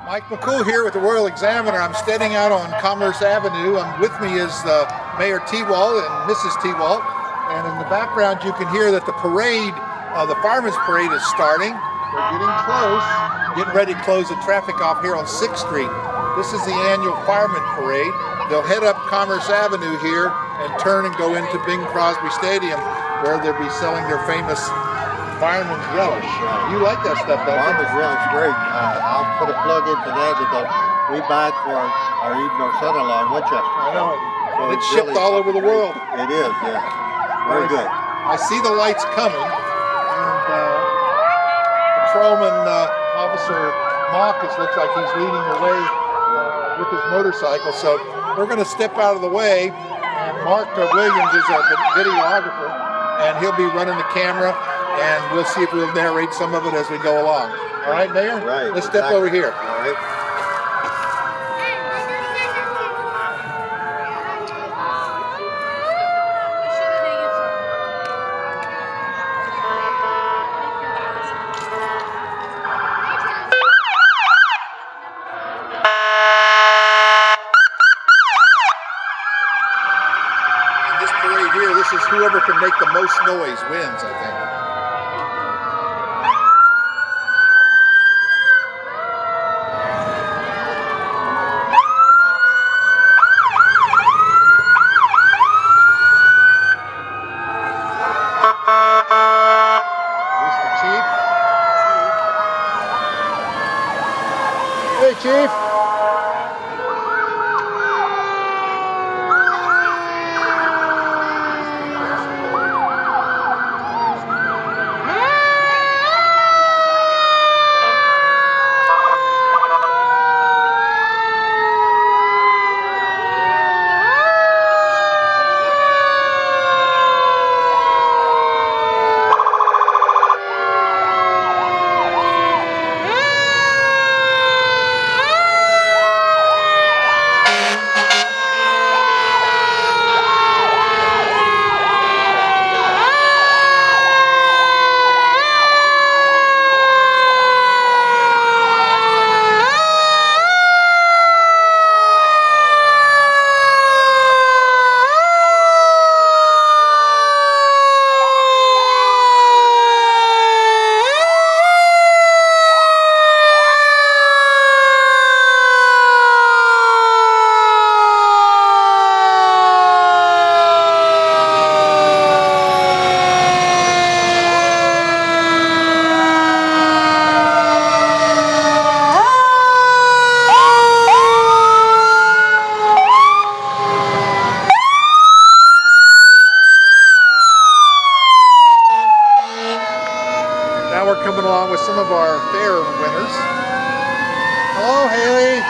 Mike McCool here with the Royal Examiner. I'm standing out on Commerce Avenue. With me is Mayor T-Wall and Mrs. T-Wall. And in the background you can hear that the parade, the Fireman's Parade is starting. They're getting close, getting ready to close the traffic off here on 6th Street. This is the annual Fireman Parade. They'll head up Commerce Avenue here and turn and go into Bing Crosby Stadium, where they'll be selling their famous Fireman's Relish. You like that stuff, don't you? Fireman's Relish, great. I'll put a plug in for that because we buy it for our son-in-law in Winchester. I know. So it's shipped all over the world. It is, yeah. Very good. I see the lights coming, and Patrolman Officer Marcus looks like he's leading the way with his motorcycle. So we're going to step out of the way, and Mark Williams is a videographer, and he'll be running the camera. And we'll see if we'll narrate some of it as we go along. All right, Mayor? Right. Let's step over here. All right. In this parade here, this is whoever can make the most noise wins, I think. Hey, Chief. Now we're coming along with some of our fair winners. Hello, Haley.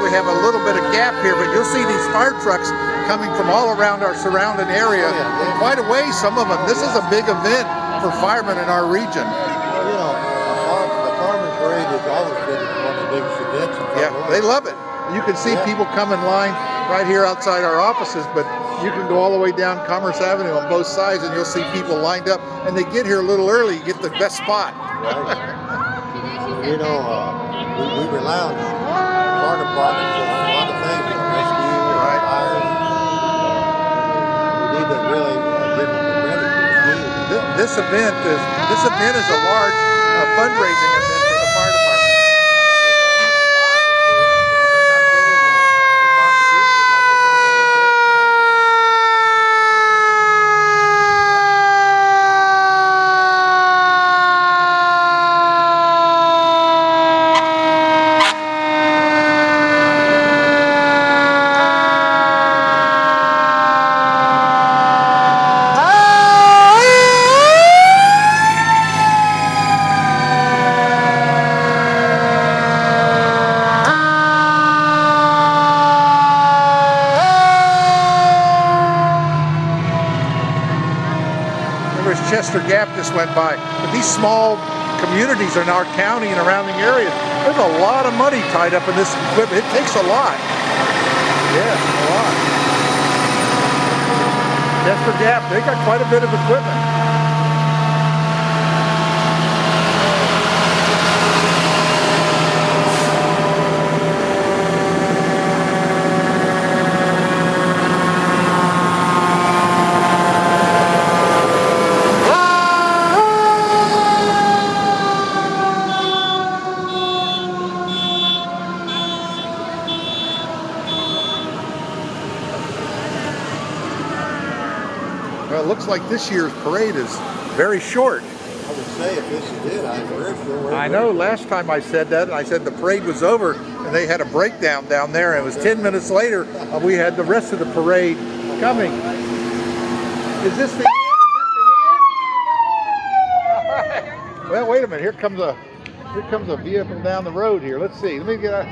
We have a little bit of gap here, but you'll see these fire trucks coming from all around our surrounding area. Quite a way, some of them. This is a big event for firemen in our region. Well, you know, the Fireman's Parade has always been one of the biggest events. Yeah, they love it. You can see people come in line right here outside our offices, but you can go all the way down Commerce Avenue on both sides and you'll see people lined up, and they get here a little early, you get the best spot. Right. You know, we rely on the fire department for a lot of things, rescue, Right. fire. We need to really give them the credit that it's due. This event is a large fundraising event for the fire department. Chester Gap just went by. But these small communities in our county and around the area, there's a lot of money tied up in this equipment. It takes a lot. Yes, a lot. Chester Gap, they got quite a bit of equipment. Well, it looks like this year's parade is very short. I would say if this is it, I know last time I said that, and I said the parade was over, and they had a breakdown down there, and it was 10 minutes later, we had the rest of the parade coming. Is this the end? All right. Well, wait a minute. Here comes a vehicle down the road here. Let's see. Let me get a...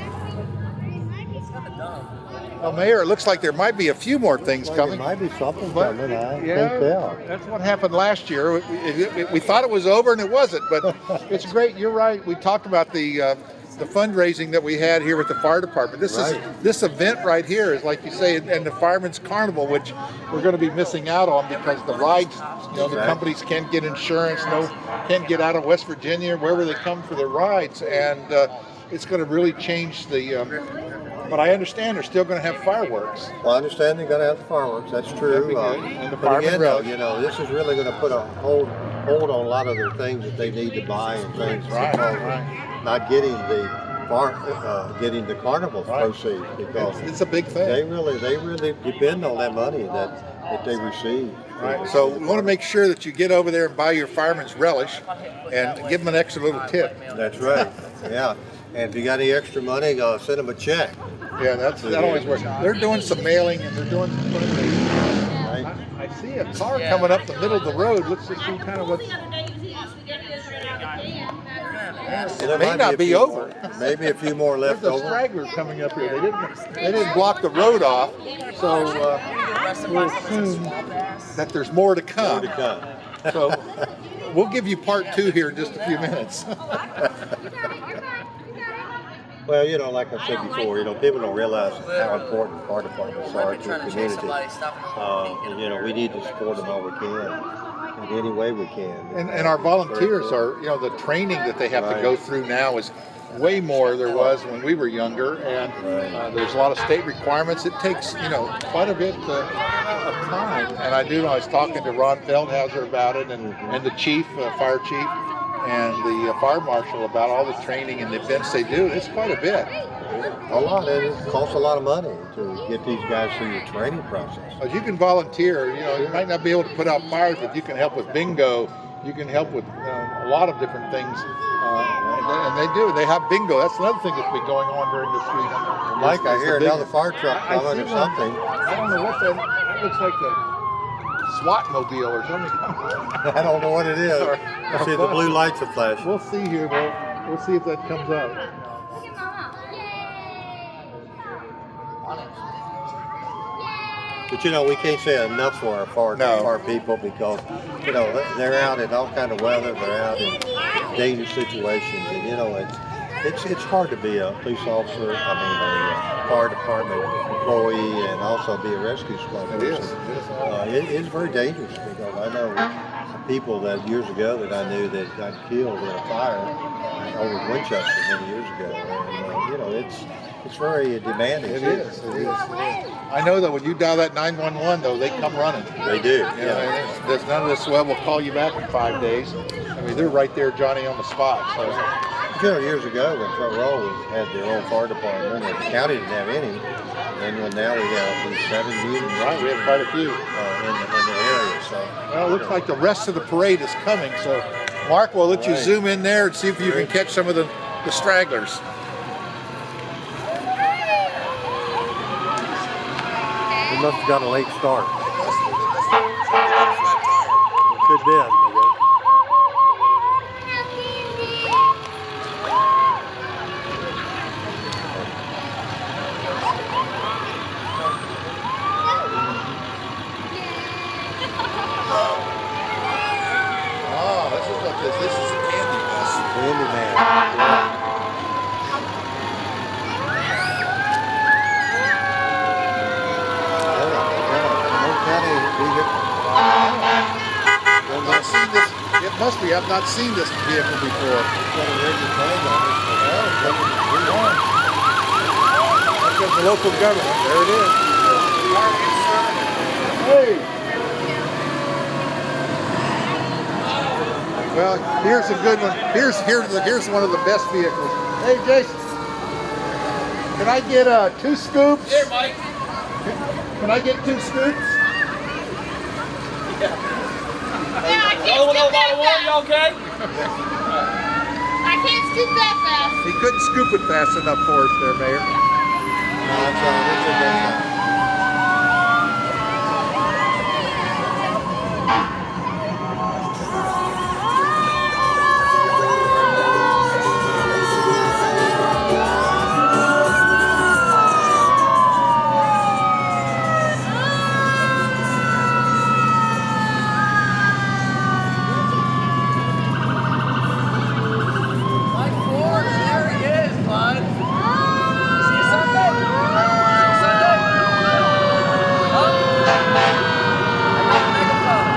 Oh, Mayor, it looks like there might be a few more things coming. There might be something coming, I think so. That's what happened last year. We thought it was over and it wasn't, but it's great. You're right. We talked about the fundraising that we had here with the fire department. This event right here is, like you say, and the Fireman's Carnival, which we're going to be missing out on because the rides, the companies can't get insurance, can't get out of West Virginia, wherever they come for their rides, and it's going to really change the. But I understand they're still going to have fireworks. Well, I understand they're going to have the fireworks. That's true. And the but again, relish. this is really going to put a hold on a lot of the things that they need to buy and things. Right. Not getting the carnival proceeds because it's a big thing. They really depend on that money that they receive. Right. So we want to make sure that you get over there and buy your fireman's relish and give them an extra little tip. That's right. Yeah. And if you got any extra money, send them a check. Yeah, that always works. They're doing some mailing and they're doing some fundraising. Right. I see a car coming up the middle of the road. Let's just see kind of what's. It may not be over. Maybe a few more left There's over. a straggler coming up here. They didn't block the road off, so we'll assume that there's more to come. So we'll give you part 2 here in just a few minutes. Well, like I said before, people don't realize how important fire departments are to the community. We need to support them all we can, in any way we can. And our volunteers are, the training that they have to go through now is way more there was when we were younger, and there's a lot of state requirements. It takes, quite a bit of time. And I was talking to Ron Feldhauser about it, and the chief, fire chief, and the fire marshal about all the training and the events they do. It's quite a bit. A lot. It costs a lot of money to get these guys through the training process. You can volunteer. You might not be able to put out fires, but you can help with bingo. You can help with a lot of different things. And they do. They have bingo. That's another thing that's been going on during this week. Mike, I hear another fire truck coming or something. I don't know what that. It looks like the SWAT mobile or something. I don't know what it is. I see the blue lights are flashing. We'll see here. We'll see if that comes up. But we can't say enough for our fire people because they're out in all kind of weather. They're out in dangerous situations, and it's hard to be a police officer. A fire department employee, and also be a rescue squad person. It is very dangerous because I know people that years ago that I knew that got killed in a fire over in Winchester many years ago. And you know, it's very demanding. It is. I know that when you dial that 911, though, they come running. They do. You know, and there's none of this. Well, we'll call you back in 5 days. I mean, they're right there, Johnny, on the spot. So. You know, years ago when Front Row had their own fire department, and the county didn't have any. And now we have these 7 units. Right, we have quite a few in the area. So. Well, it looks like the rest of the parade is coming. So, Mark, we'll let you zoom in there and see if you can catch some of the stragglers. We must have got a late start. It could be. Oh, this is what this is. This is a candy bus. Candy man. I've not seen this. It must be. I've not seen this vehicle before. That's the local government. There it is. Hey. Well, here's a good one. Here's one of the best vehicles. Hey, Jason. Can I get 2 scoops? Here, Mike. Can I get 2 scoops? Oh, no, bottle of water, you okay? I can't scoop that fast. He couldn't scoop it fast enough for us there, Mayor. Mike Ford, there he is, bud. See you Sunday. See you Sunday. Huh? I got the megaphone.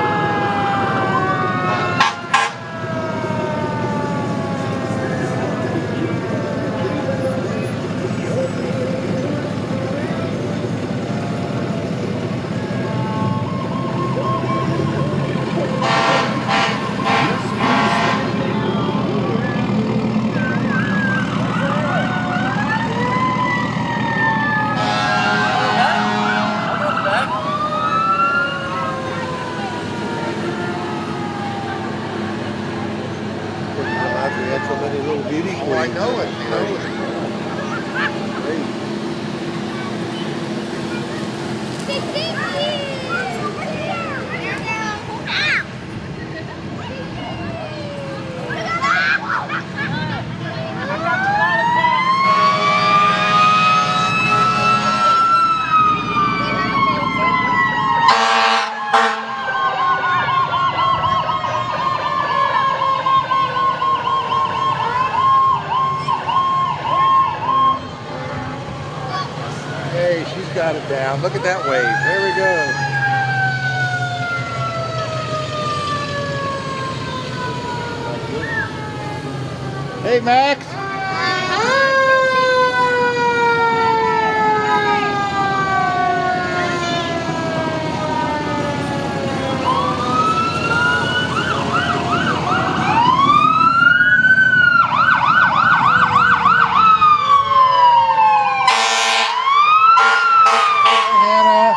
So many little beauty queens. Oh, I know it. I know it. Hey, she's got it down. Look at that wave. There we go. Hey, Max. Hannah.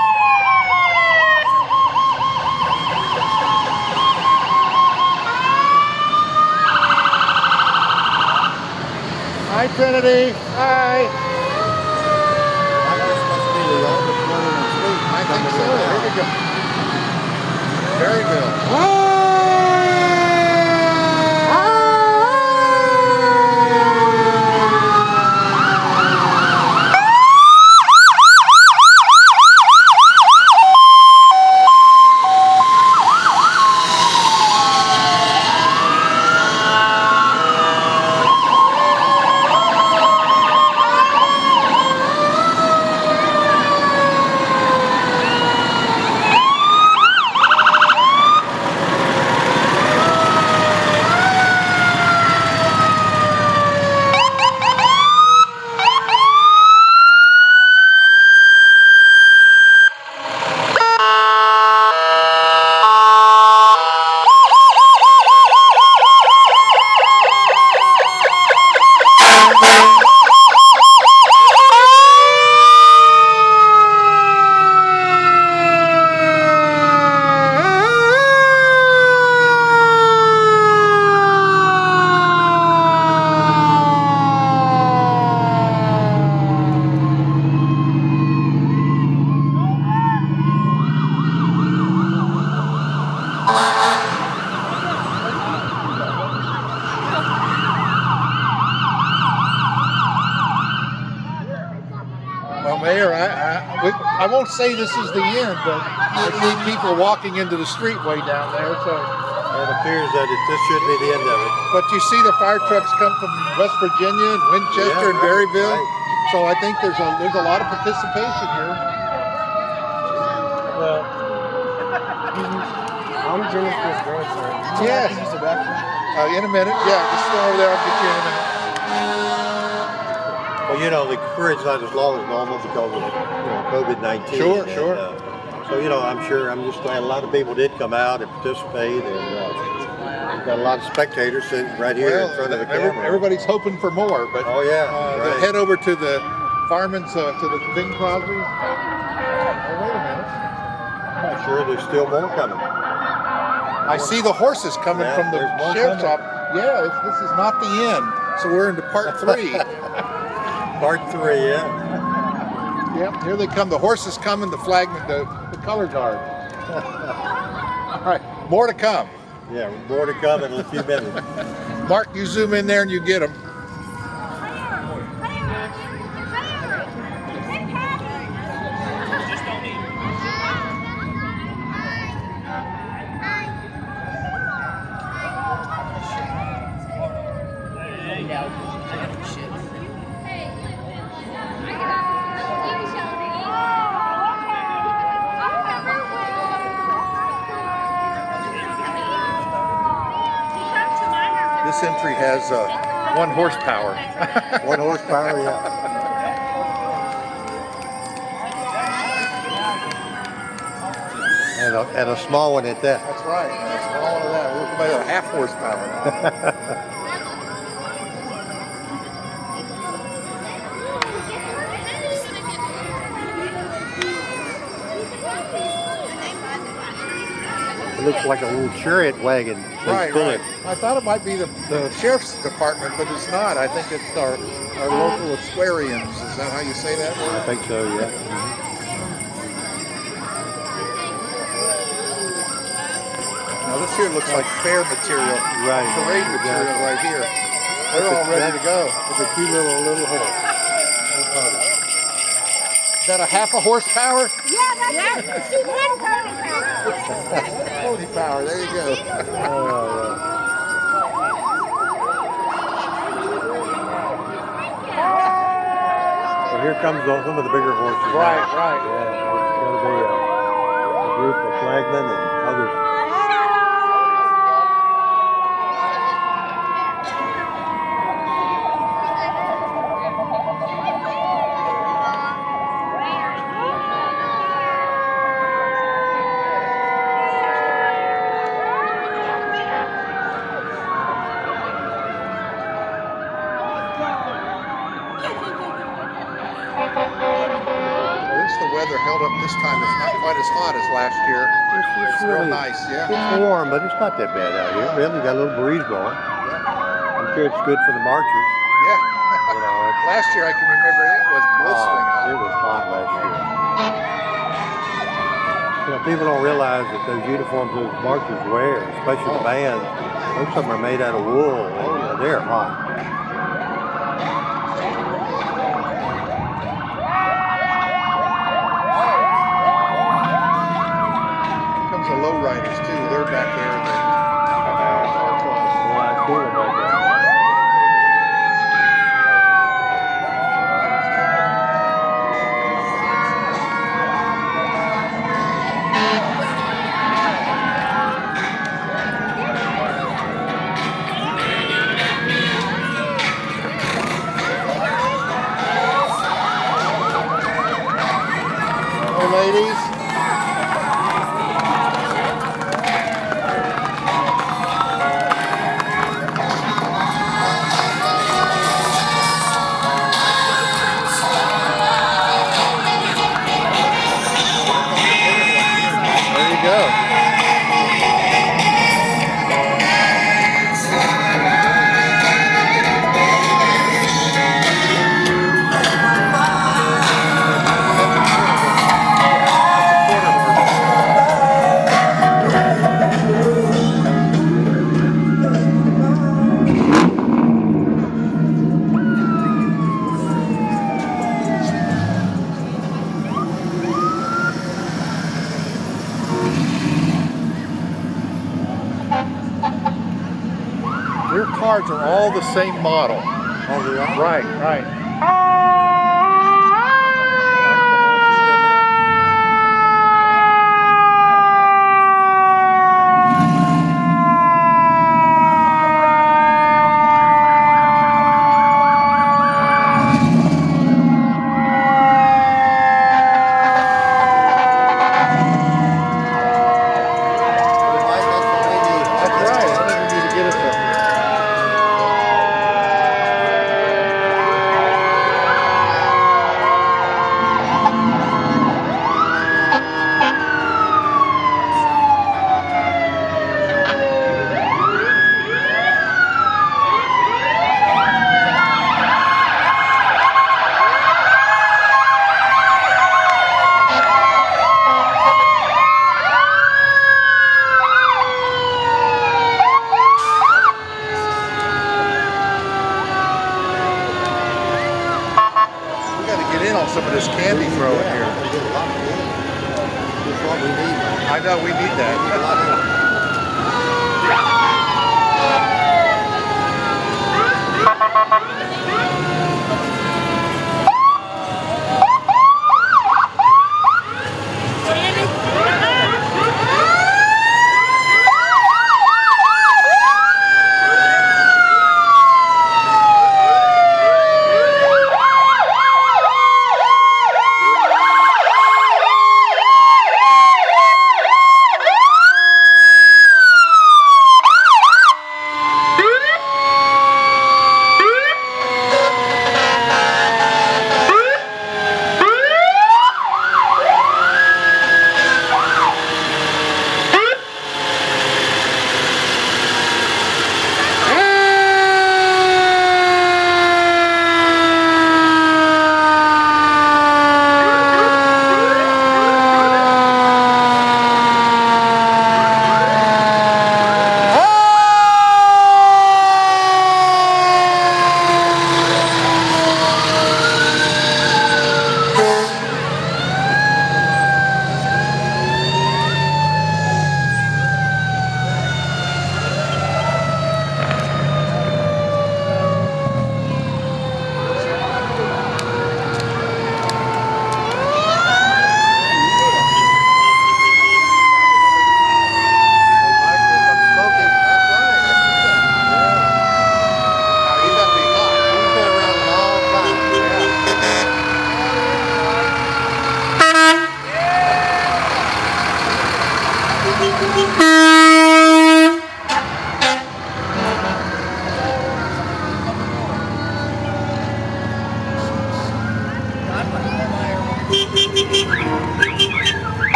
Hi, Trinity. Hi. I think so. There we go. Very good. Well, Mayor, I won't say this is the end, but I see people walking into the street way down there. So It appears that this should be the end of it. but you see the fire trucks come from West Virginia and Winchester Yeah, and right, Berryville. right. So I think there's a lot of participation here. Well, I'm Jennifer's grandson. Yes. Use the bathroom. In a minute. Yeah, just go over there. I'll get you in a minute. Well, you know, the parade's not as long as normal because of COVID-19. Sure, and, sure. So, I'm just glad a lot of people did come out and participate, and we've got a lot of spectators sitting right here in front of the camera. Everybody's hoping for more, but Oh, yeah, right. head over to the Fireman's, to the Bing Crosby. Oh, wait a minute. I'm not sure there's still more coming. I see the horses coming Yeah, from the there's more sheriff's coming. office. Yeah, this is not the end. So we're into part 3. Part 3, yeah. Yep, here they come. The horses coming, the flagman, the color guard. All right, more to come. Yeah, more to come in a few minutes. Mark, you zoom in there and you get them. This entry has 1 horsepower. 1 horsepower, yeah. And a small one at that. That's right. That's all of that. We're about 1/2 horsepower. It looks like a little chariot wagon. Right, right. I thought it might be the sheriff's department, but it's not. I think it's our local Aquarians. Is that how you say that word? I think so, yeah. Now this here looks like fair material, Right. parade material right here. They're all ready to go. It's a cute little horse. Is that a 1/2 horsepower? Yeah, that's it. 1 pony power. Pony power, there you go. So here comes some of the bigger horses. Right, now. right. Yeah, it's going to be a group of flagmen and others. At least the weather held up this time. It's not quite as hot as last year. It's real really- nice, yeah. It's warm, but it's not that bad out here. Really, got a little breeze blowing. I'm sure it's good for the marchers. Yeah. You know, it's, Last year I can remember it was blistering it hot. was hot last year. You know, people don't realize that those uniforms those marchers wear, especially the bands, most of them are made out of wool. And they're hot. Here comes the lowriders too. They're back there. Yeah, I see them right there. Oh, ladies. cars are all the same model. Oh, they are? Right, right. That's right. I think we need to get us a get in on some of this candy throwing here. Just what we need. I know, we need that.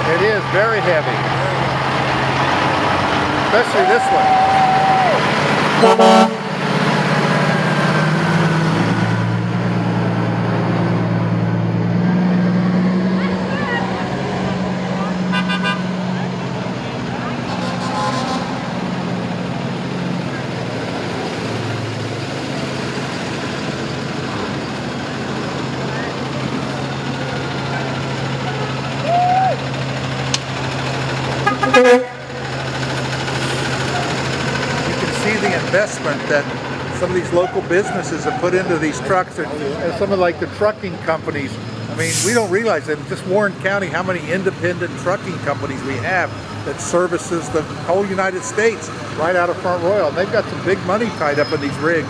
It is very heavy, especially this one. Investment that some of these local businesses have put into these trucks, and some of like the trucking companies I mean, we don't realize that in just Warren County how many independent trucking companies we have that services the whole United States right out of Front Royal. And they've got some big money tied up in these rigs.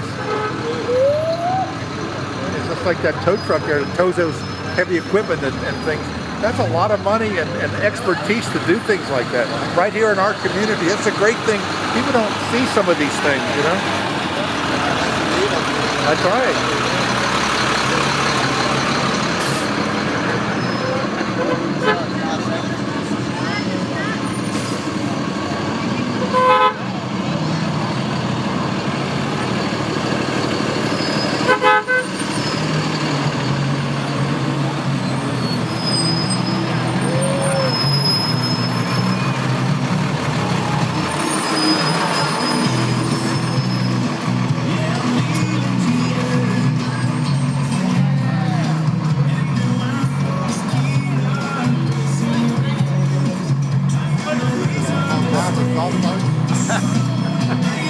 It's just like that tow truck there that tows those heavy equipment and things. That's a lot of money and expertise to do things like that. Right here in our community, that's a great thing. People don't see some of these things, you know? That's right.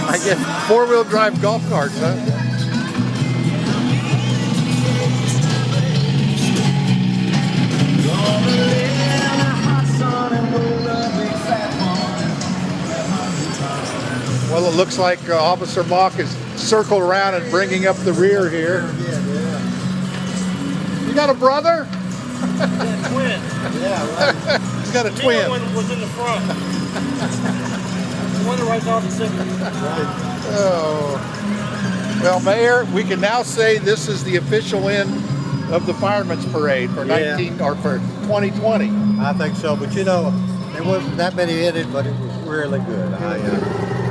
I guess four-wheel drive golf carts, huh? Well, it looks like Officer Mock is circled around and bringing up the rear here. You got a brother? Yeah, twin. Yeah, right. He's got a The twin. other one was in the front. The one that rides off the signal. Oh. Well, Mayor, we can now say this is the official end of the Fireman's Parade for for 2020. I think so, but you know, there wasn't that many in it, but it was really good.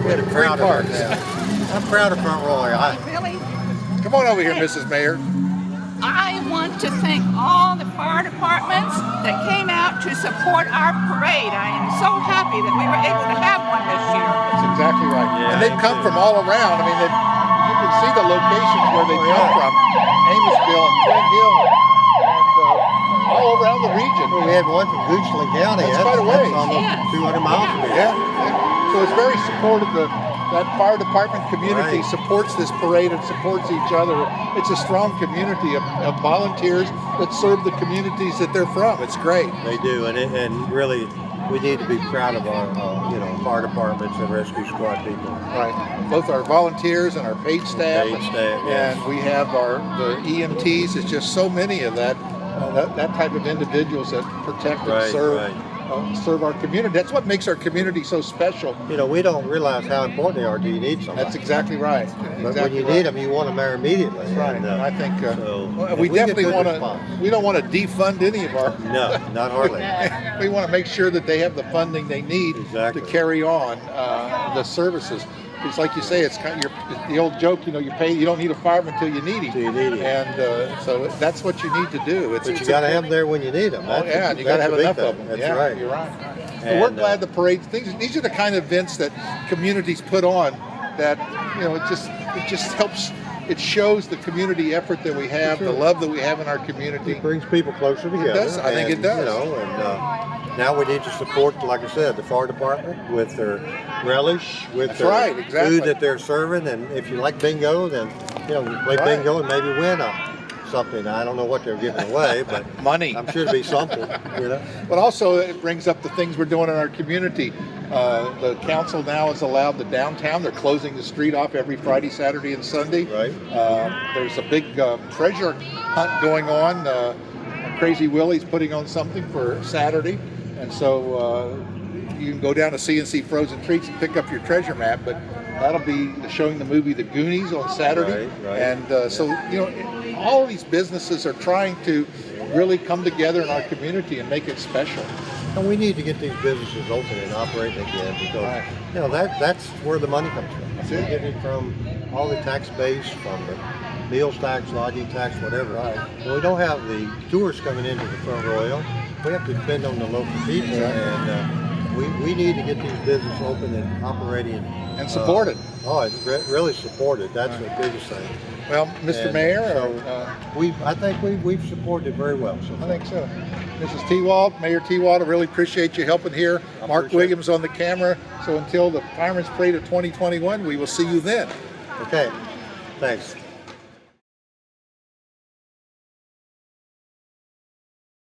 We had I'm great proud of parts. it. Yeah. I'm proud of Front Royal. Really? Come on over here, Mrs. Mayor. I want to thank all the fire departments that came out to support our parade. I am so happy that we were able to have one this year. That's exactly right. Yeah, And they've me come too. from all around. I mean, you can see the locations where they've come from. Amosville and Flint Hill and all around the region. We had one from Goochland County. That's quite a ways. That's almost Yes. 200 miles from here. Yeah. So it's very supportive. That fire department community Right. supports this parade and supports each other. It's a strong community of volunteers that serve the communities that they're from. It's great. They do, and really, we need to be proud of our, fire departments and rescue squad people. Right. Both our volunteers and our paid staff. Paid staff, yes. And we have the EMTs. It's just so many of that type of individuals that protect and Right, serve. right. Serve our community. That's what makes our community so special. You know, we don't realize how important they are till you need somebody. That's exactly right. But when you need them, you want them there immediately. That's right. And, And I think so we we get definitely good want to. response. We don't want to defund any of our. No, not hardly. We want to make sure that they have the funding they need Exactly. to carry on the services. It's like you say, it's kind of the old joke. You pay. You don't need a fireman until you need him. Till you need him. And so that's what you need to do. But you got to have them there when you need them. Oh yeah, and you got to have enough of them. That's Yeah, right. You're right. So we're And, glad the parade. These are the kind of events that communities put on. That it just helps. It shows the community effort that we have, the love that we have in our community. It brings people closer together. does. I think it does. You know, and now we need to support, like I said, the fire department with their relish, with That's their right, exactly. food that they're serving, and if you like bingo, then play Right. bingo and maybe win something. I don't know what they're giving away, but Money. I'm sure it'll be something. But also it brings up the things we're doing in our community. The council now has allowed the downtown. They're closing the street off every Friday, Saturday, and Sunday. Right. There's a big treasure hunt going on. Crazy Willie's putting on something for Saturday. And so you can go down to CNC Frozen Treats and pick up your treasure map. But that'll be showing the movie The Goonies on Saturday. Right. And so, all of these businesses are trying to really come together in our community and make it special. And we need to get these businesses open and operating again because that's where the money comes from. That's We it. get it from all the tax base, from the meals tax, lodging tax, whatever. Right. Well, we don't have the tourists coming into the Front Royal. We have to depend on the local people, and we need to get these businesses open and operating. And supported. Really supported. That's the biggest thing. Well, Mr. And Mayor, so I think we've supported it very well. So I think so. Mrs. T-Wald, Mayor T-Wald, I really appreciate you helping here. I Mark appreciate Williams on the camera. So until the Fireman's Parade of 2021, we will see you then. Okay, thanks.